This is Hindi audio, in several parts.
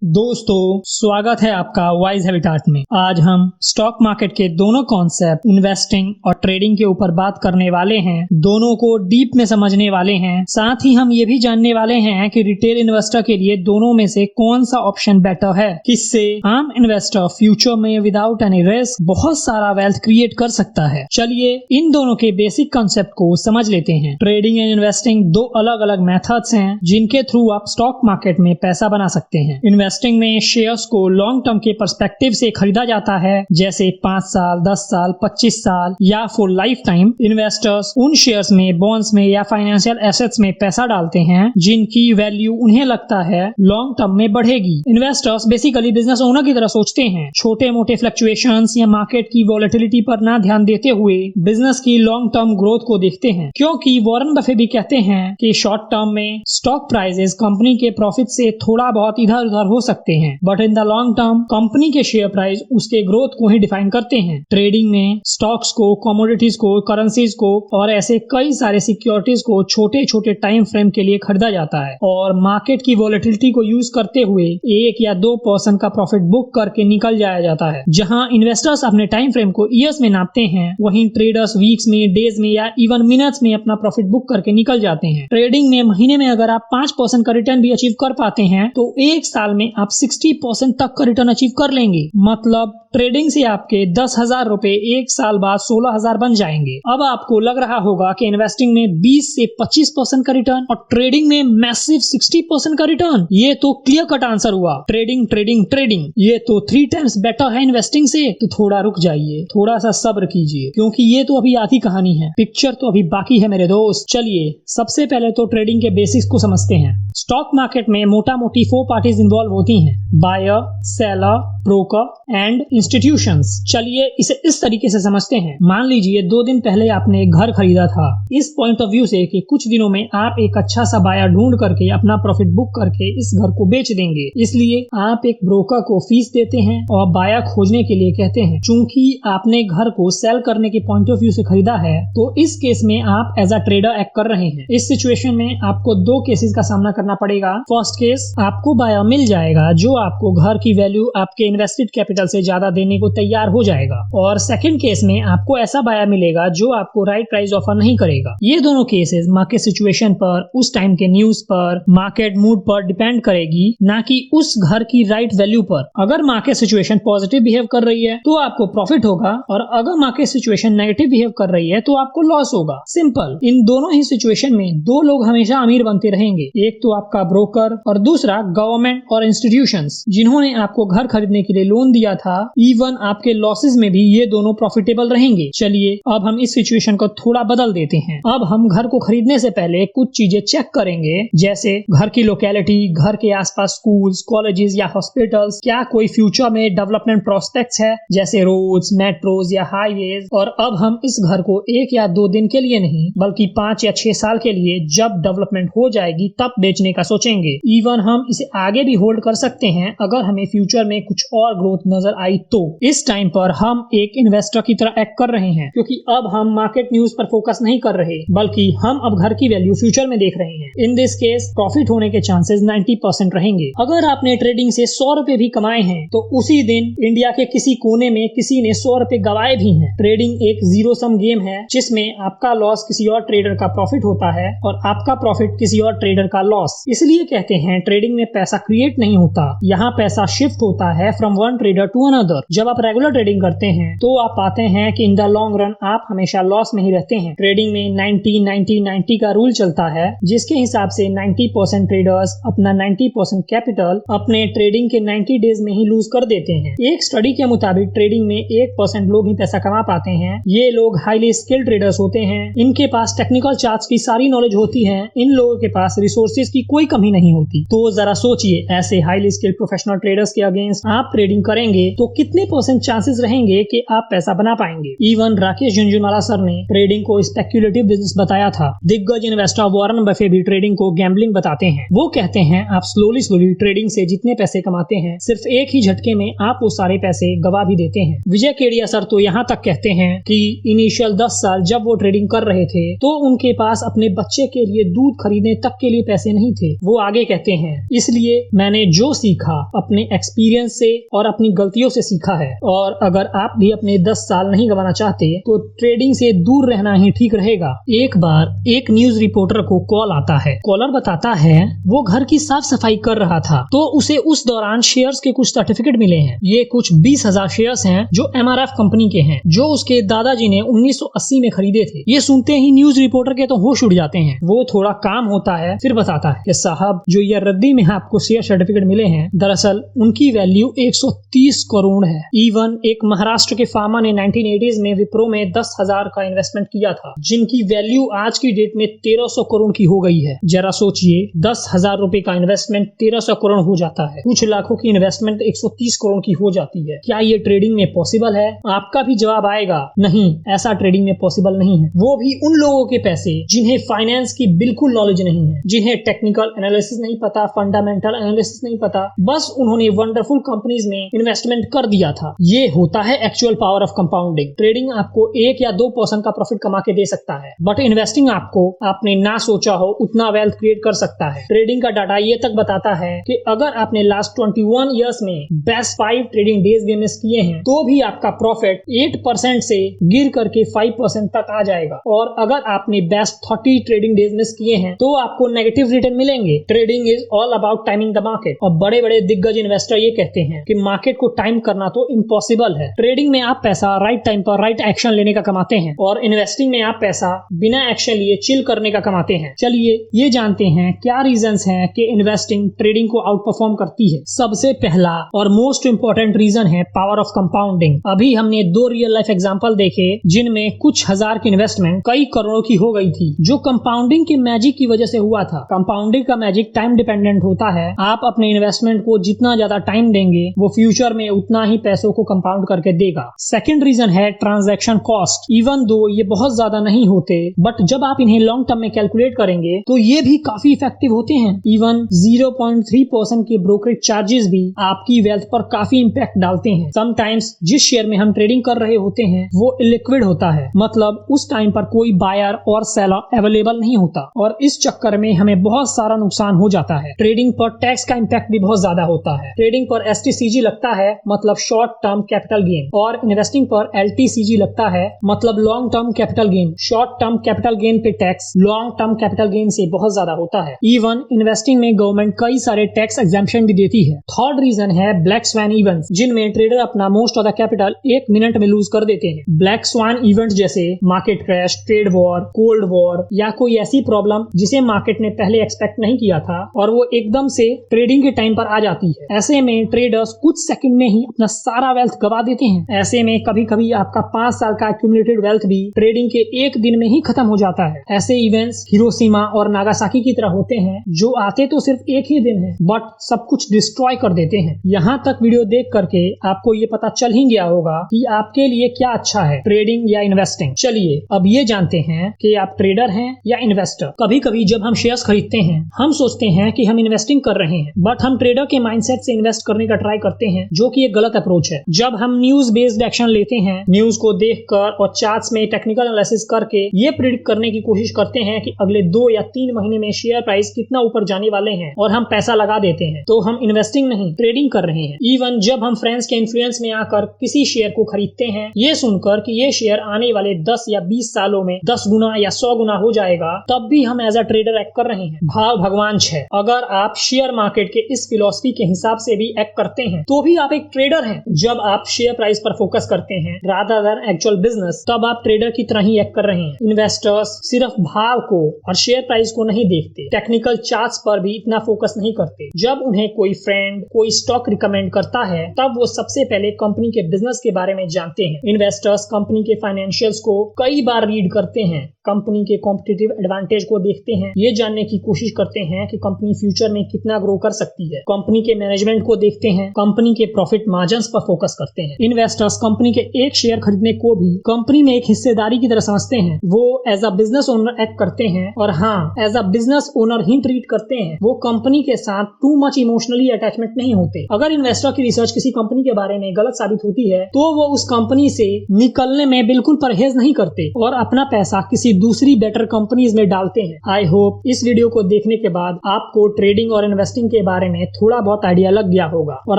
दोस्तों, स्वागत है आपका वाइज हैबिटाट में। आज हम स्टॉक मार्केट के दोनों कॉन्सेप्ट इन्वेस्टिंग और ट्रेडिंग के ऊपर बात करने वाले हैं। दोनों को डीप में समझने वाले हैं। साथ ही हम ये भी जानने वाले हैं कि रिटेल इन्वेस्टर के लिए दोनों में से कौन सा ऑप्शन बेटर है, किससे आम इन्वेस्टर फ्यूचर में विदाउट एनी रिस्क बहुत सारा वेल्थ क्रिएट कर सकता है। चलिए इन दोनों के बेसिक कॉन्सेप्ट को समझ लेते हैं। ट्रेडिंग एंड इन्वेस्टिंग दो अलग अलग मेथड्स हैं जिनके थ्रू आप स्टॉक मार्केट में पैसा बना सकते हैं। इन्वेस्टिंग में शेयर्स को लॉन्ग टर्म के पर्सपेक्टिव से खरीदा जाता है, जैसे 5 साल, 10 साल, 25 साल या फॉर लाइफ टाइम। इन्वेस्टर्स उन शेयर्स में, बॉन्ड्स में या फाइनेंशियल एसेट्स में पैसा डालते हैं जिनकी वैल्यू उन्हें लगता है लॉन्ग टर्म में बढ़ेगी। इन्वेस्टर्स बेसिकली बिजनेस ओनर की तरह सोचते हैं, छोटे मोटे फ्लक्चुएशंस या मार्केट की वॉलेटिलिटी पर ना ध्यान देते हुए बिजनेस की लॉन्ग टर्म ग्रोथ को देखते हैं। क्योंकि वॉरेन बफे भी कहते हैं कि शॉर्ट टर्म में स्टॉक प्राइसेस कंपनी के प्रॉफिट से थोड़ा बहुत इधर उधर हो सकते हैं, but in the long term company के शेयर प्राइस उसके ग्रोथ को ही डिफाइन करते हैं। ट्रेडिंग में स्टॉक्स को, कमोडिटीज को, करेंसीज को और ऐसे कई सारे सिक्योरिटीज को छोटे छोटे टाइम फ्रेम के लिए खरीदा जाता है और मार्केट की वॉलेटिलिटी को यूज करते हुए 1 या 2% का प्रॉफिट बुक करके निकल जाया जाता है। जहां इन्वेस्टर्स अपने टाइम फ्रेम को ईयर्स में नापते हैं, वहीं ट्रेडर्स वीक्स में, डेज में या इवन मिनट्स में अपना प्रॉफिट बुक करके निकल जाते हैं। ट्रेडिंग में महीने में अगर आप 5% का रिटर्न भी अचीव कर पाते हैं तो एक साल में आप 60% तक का रिटर्न अचीव कर लेंगे। मतलब ट्रेडिंग से आपके 10,000 रुपए एक साल बाद 16,000 बन जाएंगे। अब आपको लग रहा होगा कि इन्वेस्टिंग में 20 से 25% का रिटर्न और ट्रेडिंग में मैसिव 60% का रिटर्न, ये तो क्लियर कट आंसर हुआ। ट्रेडिंग ट्रेडिंग ट्रेडिंग ये तो 3 टाइम्स बेटर है इन्वेस्टिंग से। तो थोड़ा रुक जाइए, थोड़ा सा सब्र कीजिए, क्योंकि ये तो अभी आधी कहानी है, पिक्चर तो अभी बाकी है मेरे दोस्त। चलिए सबसे पहले तो ट्रेडिंग के बेसिक्स को समझते हैं। स्टॉक मार्केट में मोटा मोटी 4 पार्टीज इन्वॉल्व होती हैं, buyer, seller, broker and institutions. चलिए इसे इस तरीके से समझते हैं। मान लीजिए 2 दिन पहले आपने एक घर खरीदा था। इस पॉइंट ऑफ व्यू से कि कुछ दिनों में आप एक अच्छा सा बायर ढूंढ करके अपना प्रॉफिट बुक करके इस घर को बेच देंगे, इसलिए आप एक ब्रोकर को फीस देते हैं और बायर खोजने के लिए कहते हैं। चूंकि आपने घर को सेल करने के पॉइंट ऑफ व्यू से खरीदा है, तो इस केस में आप एज अ ट्रेडर एक्ट कर रहे हैं। इस सिचुएशन में आपको 2 केसेस का सामना करना पड़ेगा। फर्स्ट केस, आपको बायर मिल जाएगा जो आपको घर की वैल्यू आपके इन्वेस्टेड कैपिटल से ज्यादा देने को तैयार हो जाएगा, और सेकंड केस में आपको ऐसा बायर मिलेगा जो आपको राइट प्राइस ऑफर नहीं करेगा। ये दोनों केसेस मार्केट सिचुएशन पर, उस टाइम के न्यूज पर, मार्केट मूड पर डिपेंड करेगी, ना कि उस घर की राइट वैल्यू पर। अगर मार्केट सिचुएशन पॉजिटिव बिहेव कर रही है तो आपको प्रॉफिट होगा, और अगर मार्केट सिचुएशन नेगेटिव बिहेव कर रही है तो आपको लॉस होगा। सिंपल। इन दोनों ही सिचुएशन में 2 लोग हमेशा अमीर बनते रहेंगे, एक तो आपका ब्रोकर और दूसरा गवर्नमेंट और इंस्टीट्यूशंस जिन्होंने आपको घर खरीदने के लिए लोन दिया था। इवन आपके लॉसेस में भी ये दोनों प्रॉफिटेबल रहेंगे। चलिए अब हम इस सिचुएशन को थोड़ा बदल देते हैं। अब हम घर को खरीदने से पहले कुछ चीजें चेक करेंगे, जैसे घर की लोकेलिटी, घर के आसपास स्कूल्स, कॉलेजेस या हॉस्पिटल्स, क्या कोई फ्यूचर में डेवलपमेंट प्रोस्पेक्ट्स है, जैसे रोड्स, मेट्रोज या हाईवेज। और अब हम इस घर को 1 या 2 दिन के लिए नहीं, बल्कि 5 या 6 साल के लिए जब डेवलपमेंट हो जाएगी तब बेचने का सोचेंगे। इवन हम इसे आगे भी होल्ड कर सकते हैं अगर हमें फ्यूचर में कुछ और ग्रोथ नजर आई तो। इस टाइम पर हम एक इन्वेस्टर की तरह एक्ट कर रहे हैं, क्योंकि अब हम मार्केट न्यूज पर फोकस नहीं कर रहे, बल्कि हम अब घर की वैल्यू फ्यूचर में देख रहे हैं। इन दिस केस प्रॉफिट होने के चांसेस 90% रहेंगे। अगर आपने ट्रेडिंग से 100 रुपए भी कमाए हैं तो उसी दिन इंडिया के किसी कोने में किसी ने 100 रुपए गवाए भी हैं। ट्रेडिंग एक जीरो सम गेम है जिसमें आपका लॉस किसी और ट्रेडर का प्रॉफिट होता है और आपका प्रॉफिट किसी और ट्रेडर का लॉस। इसलिए कहते हैं ट्रेडिंग में पैसा क्रिएट नहीं होता, यहाँ पैसा शिफ्ट होता है from one trader to another. जब आप रेगुलर ट्रेडिंग करते हैं तो आप पाते हैं कि इन द लॉन्ग रन आप हमेशा लॉस में ही रहते हैं। ट्रेडिंग में 90-90-90 का रूल चलता है, जिसके हिसाब से 90% ट्रेडर्स अपना 90% कैपिटल अपने ट्रेडिंग के 90 डेज में ही लूज कर देते हैं। एक स्टडी के मुताबिक ट्रेडिंग में 1% लोग ही पैसा कमा पाते हैं। ये लोग हाईली स्किल्ड ट्रेडर्स होते हैं, इनके पास टेक्निकल चार्ट्स की सारी नॉलेज होती है, इन लोगों के पास रिसोर्सेज की कोई कमी नहीं होती। तो जरा सोचिए, ऐसे हाईली स्किल्ड प्रोफेशनल ट्रेडर्स के अगेंस्ट आप ट्रेडिंग करेंगे तो कितने % चांसेस रहेंगे कि आप पैसा बना पाएंगे। इवन राकेश झुनझुनवाला सर ने ट्रेडिंग को स्पेक्युलेटिव बिजनेस बताया था। दिग्गज इन्वेस्टर वॉरेन बफे भी ट्रेडिंग को गैम्बलिंग बताते हैं। वो कहते हैं आप स्लोली ट्रेडिंग से जितने पैसे कमाते हैं, सिर्फ एक ही झटके में आप वो सारे पैसे गवा भी देते हैं। विजय केडिया सर तो यहाँ तक कहते हैं कि इनिशियल 10 साल जब वो ट्रेडिंग कर रहे थे तो उनके पास अपने बच्चे के लिए दूध खरीदने तक के लिए पैसे नहीं थे। वो आगे कहते हैं, इसलिए मैंने जो सीखा अपने एक्सपीरियंस से और अपनी गलतियों से सीखा है। और अगर आप भी अपने 10 साल नहीं गंवाना चाहते तो ट्रेडिंग से दूर रहना ही ठीक रहेगा। एक बार एक न्यूज रिपोर्टर को कॉल आता है। कॉलर बताता है वो घर की साफ सफाई कर रहा था तो उसे उस दौरान शेयर्स के कुछ सर्टिफिकेट मिले हैं। ये कुछ 20,000 शेयर्स हैं जो MRF कंपनी के हैं, जो उसके दादाजी ने 1980 में खरीदे थे। ये सुनते ही न्यूज रिपोर्टर के तो होश उड़ जाते हैं। वो थोड़ा काम होता है, फिर बताता है कि साहब जो ये रद्दी में आपको शेयर सर्टिफिकेट मिले हैं, दरअसल उनकी वैल्यू 130 करोड़ है। इवन एक महाराष्ट्र के फार्मा ने 1980s में विप्रो में 10,000 का इन्वेस्टमेंट किया था, जिनकी वैल्यू आज की डेट में 1300 करोड़ की हो गई है। जरा सोचिए, 10,000 रुपए का इन्वेस्टमेंट 1300 करोड़ हो जाता है। कुछ लाखों की इन्वेस्टमेंट 130 करोड़ की हो जाती है। क्या ये ट्रेडिंग में पॉसिबल है? आपका भी जवाब आएगा नहीं, ऐसा ट्रेडिंग में पॉसिबल नहीं है। वो भी उन लोगों के पैसे जिन्हें फाइनेंस की बिल्कुल नॉलेज नहीं है, जिन्हें टेक्निकल एनालिसिस नहीं पता, फंडामेंटल एनालिसिस नहीं पता, बस उन्होंने वंडरफुल कंपनीज में इन्वेस्टमेंट कर दिया था। ये होता है actual power of compounding. Trading आपको 1 या 2% का प्रॉफिट कमा के दे सकता है, बट इन्वेस्टिंग आपको आपने ना सोचा हो उतना वेल्थ क्रिएट कर सकता है। ट्रेडिंग का डाटा ये तक बताता है कि अगर आपने लास्ट 21 ईयर्स में बेस्ट 5 ट्रेडिंग डेज में मिस किए हैं तो भी आपका प्रॉफिट 8% से गिर करके 5% तक आ जाएगा। और अगर आपने बेस्ट 30 ट्रेडिंग डेज मिस किए हैं तो आपको नेगेटिव रिटर्न मिलेंगे। Trading is all about timing the market. और बड़े बड़े दिग्गज इन्वेस्टर ये कहते हैं कि मार्केट को टाइम करना तो इम्पॉसिबल है। ट्रेडिंग में आप पैसा राइट टाइम पर राइट एक्शन लेने का कमाते हैं और इन्वेस्टिंग में आप पैसा बिना एक्शन लिए चिल करने का कमाते हैं। चलिए ये जानते हैं क्या रीजंस हैं कि इन्वेस्टिंग ट्रेडिंग को आउट परफॉर्म करती है। सबसे पहला और मोस्ट इंपॉर्टेंट रीजन है पावर ऑफ कंपाउंडिंग। अभी हमने 2 रियल लाइफ एग्जांपल देखे जिनमें कुछ हजार की इन्वेस्टमेंट कई करोड़ों की हो गई थी, जो कंपाउंडिंग के मैजिक की वजह से हुआ था। कंपाउंडिंग का मैजिक टाइम डिपेंडेंट होता है। आप अपने इन्वेस्टमेंट को जितना ज्यादा टाइम देंगे वो फ्यूचर में उतना ही पैसों को कंपाउंड करके देगा। सेकंड रीजन है ट्रांजैक्शन कॉस्ट। इवन दो ये बहुत ज्यादा नहीं होते, बट जब आप इन्हें लॉन्ग टर्म में कैलकुलेट करेंगे तो ये भी काफी इफेक्टिव होते हैं। इवन 0.3% के ब्रोकरेज चार्जेस भी आपकी वेल्थ पर काफी इंपैक्ट डालते हैं। समटाइम्स जिस शेयर में हम ट्रेडिंग कर रहे होते हैं वो इलिक्विड होता है, मतलब उस टाइम पर कोई बायर और सेलर अवेलेबल नहीं होता और इस चक्कर में हमें बहुत सारा नुकसान हो जाता है। ट्रेडिंग पर टैक्स का इंपैक्ट भी बहुत ज्यादा होता है। ट्रेडिंग पर STCG लगता है, मतलब शॉर्ट टर्म कैपिटल गेन, और इन्वेस्टिंग पर LTCG लगता है, मतलब long term capital gain. Short term capital gain पे tax long term capital gain से बहुत ज्यादा होता है। इवन इन्वेस्टिंग में गवर्नमेंट कई सारे टैक्स एग्जेम्पशन भी देती है। थर्ड रीजन है ब्लैक स्वैन इवेंट्स, जिनमें ट्रेडर अपना most of the capital 1 minute में लूज कर देते हैं। ब्लैक स्वान इवेंट जैसे market crash, trade war, cold war या कोई ऐसी प्रॉब्लम जिसे मार्केट ने पहले एक्सपेक्ट नहीं किया था और वो एकदम से ट्रेडिंग के टाइम पर आ जाती है। ऐसे में ट्रेडर्स कुछ सेकंड में ही अपना सारा वेल्थ गवा देते हैं। ऐसे में कभी कभी आपका 5 साल का एक्यूमुलेटेड वेल्थ भी ट्रेडिंग के 1 दिन में ही खत्म हो जाता है। ऐसे इवेंट्स हिरोशिमा और नागासाकी की तरह होते हैं, जो आते तो सिर्फ 1 ही दिन है बट सब कुछ डिस्ट्रॉय कर देते हैं। यहाँ तक वीडियो देख करके आपको ये पता चल ही गया होगा कि आपके लिए क्या अच्छा है, ट्रेडिंग या इन्वेस्टिंग। चलिए अब ये जानते हैं कि आप ट्रेडर हैं या इन्वेस्टर। कभी कभी जब हम शेयर्स खरीदते हैं हम सोचते हैं कि हम इन्वेस्टिंग कर रहे हैं, बट हम ट्रेडर के माइंडसेट से इन्वेस्ट करने का ट्राई करते हैं, जो कि एक गलत अप्रोच है। जब हम न्यूज बेस्ड एक्शन लेते हैं, न्यूज को देखकर और चार्ट्स में टेक्निकल एनालिसिस करके ये प्रिडिक्ट करने की कोशिश करते हैं कि अगले 2 या 3 महीने में शेयर प्राइस कितना ऊपर जाने वाले हैं और हम पैसा लगा देते हैं, तो हम इन्वेस्टिंग नहीं ट्रेडिंग कर रहे हैं। इवन जब हम फ्रेंड्स के इन्फ्लुएंस में आकर किसी शेयर को खरीदते हैं ये सुनकर कि ये शेयर आने वाले 10 या 20 सालों में 10 गुना या 100 गुना हो जाएगा, तब भी हम एज अ ट्रेडर एक्ट कर रहे हैं। भाव भगवान है। अगर आप शेयर मार्केट के इस फिलॉसफी के हिसाब से भी एक्ट करते हैं तो भी आप एक ट्रेडर हैं। जब आप शेयर प्राइस पर फोकस करते हैं रादर देन एक्चुअल बिजनेस, तब आप ट्रेडर की तरह ही एक्ट कर रहे हैं। इन्वेस्टर्स सिर्फ भाव को और शेयर प्राइस को नहीं देखते, टेक्निकल चार्ट्स पर भी इतना फोकस नहीं करते। जब उन्हें कोई फ्रेंड कोई स्टॉक रिकमेंड करता है तब वो सबसे पहले कंपनी के बिजनेस के बारे में जानते हैं। इन्वेस्टर्स कंपनी के फाइनेंशियल्स को कई बार रीड करते हैं, कंपनी के कॉम्पिटिटिव एडवांटेज को देखते हैं, ये जानने की कोशिश करते हैं कि कंपनी फ्यूचर में कितना ग्रो कर सकती है। कंपनी के मैनेजमेंट को देखते हैं, कंपनी के प्रॉफिट मार्जिन्स पर फोकस करते हैं। इन्वेस्टर्स कंपनी के एक शेयर खरीदने को भी कंपनी में एक हिस्सेदारी की तरह समझते हैं। वो as a business owner act करते हैं और हाँ, एज अ बिजनेस ओनर ही ट्रीट करते हैं। वो कंपनी के साथ टू मच इमोशनली अटैचमेंट नहीं होते। अगर इन्वेस्टर की रिसर्च किसी कंपनी के बारे में गलत साबित होती है तो वो उस कंपनी से निकलने में बिल्कुल परहेज नहीं करते और अपना पैसा किसी दूसरी बेटर कंपनीज में डालते हैं। आई होप इस वीडियो को देखने के बाद आपको ट्रेडिंग और इन्वेस्टिंग के बारे बारे में थोड़ा बहुत आइडिया लग गया होगा और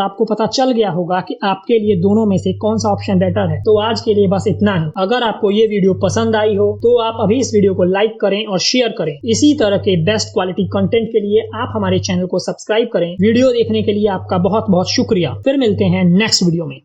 आपको पता चल गया होगा कि आपके लिए दोनों में से कौन सा ऑप्शन बेटर है। तो आज के लिए बस इतना ही। अगर आपको ये वीडियो पसंद आई हो तो आप अभी इस वीडियो को लाइक करें और शेयर करें। इसी तरह के बेस्ट क्वालिटी कंटेंट के लिए आप हमारे चैनल को सब्सक्राइब करें। वीडियो देखने के लिए आपका बहुत बहुत शुक्रिया। फिर मिलते हैं नेक्स्ट वीडियो में।